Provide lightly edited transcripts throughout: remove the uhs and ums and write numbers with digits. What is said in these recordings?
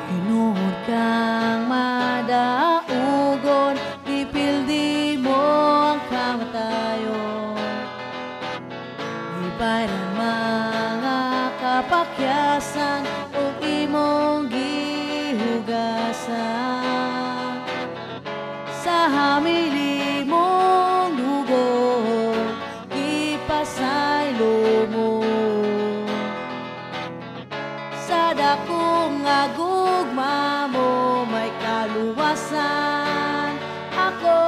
Tinuod kang madaugon, ipildi mo ang kamatayon. Ibayran mga kapakyasan o imong gihugasan. Sa hamili mong dugo, ipasaylo mo. Sa dakong agugma mo, may kaluwasan ako.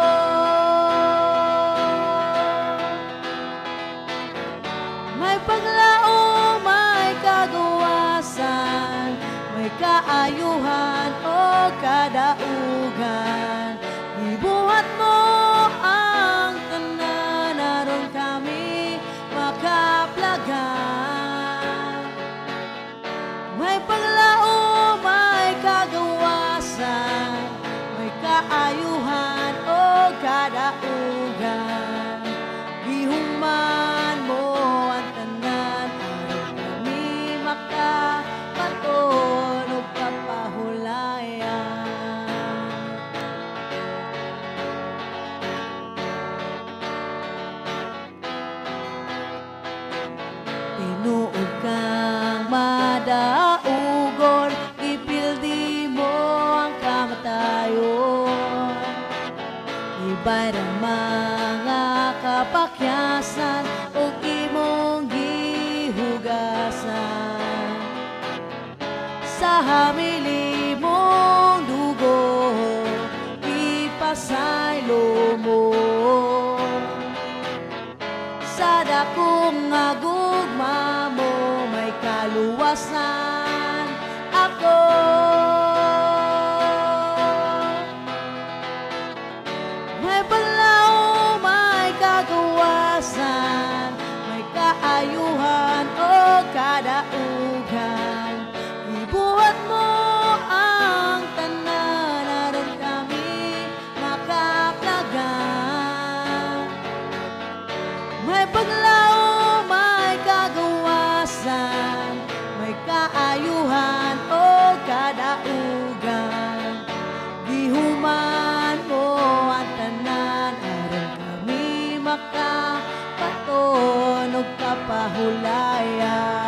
May paglaom, may kagawasan, may kaayuhan o kadaugan. Ibuhat mo ang tanan, naron kami makaplagan. May paglaom, may kagawasan, may kaayuhan o kadaugan. Gihuman mo ang tanan, aron kami makapaton o kapahulayan. Tinuod kang madaugon, ipildi mo ang kamatayon. Ibayran mga kapakyasan o imong gihugasan. Sa hamili mong dugo, ipasaylo mo. Sa dakong agugma mo, may kaluwasan ako. May paglaom, may kagawasan, may kaayuhan o kadaugan. Ibuhat mo ang tanan, naron kami makaplagan. May paglaom, may kagawasan, may kaayuhan o kadaugan. Gihuman mo ang tanan, aron kami makapaton o kapahulayan.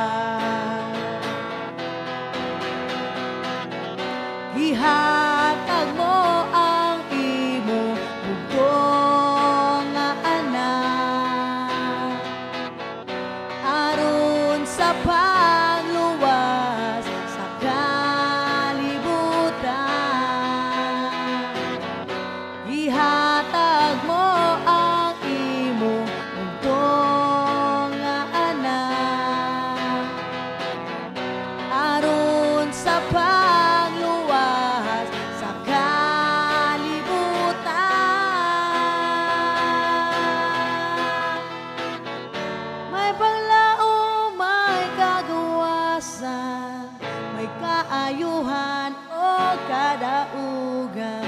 Gihatag mo ang imo bugtong nga anak, aron sa pagluwas sa kalibutan. Ihatag mo ang imo bugtong nga anak, aron sa pagluwas sa kalibutan. May paglaom, may kagawasan, may kaayuhan o kadaugan.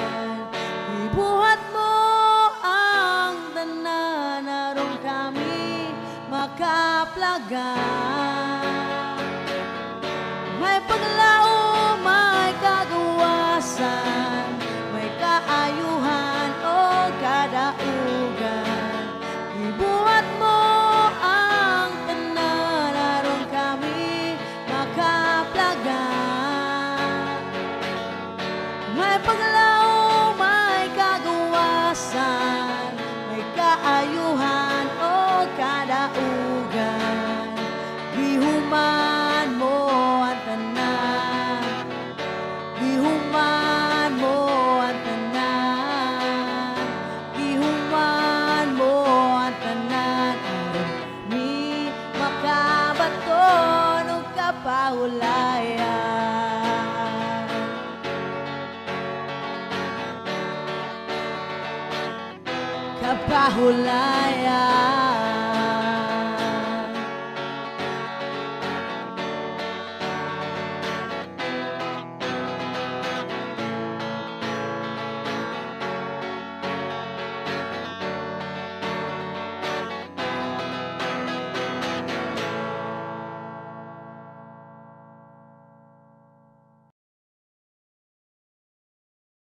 Ibuhat mo ang tanan, naron kami makaplagan. May paglaom, may kagawasan, may kaayuhan o kadaugan. Ibuhat mo ang tanan, naron kami makaplagan. May paglaom, may kagawasan, may kaayuhan o kadaugan. Gihuman mo ang tanan, gihuman mo ang tanan, gihuman mo ang tanan, aron kami makabaton o kapahulayan. Kapahulayan.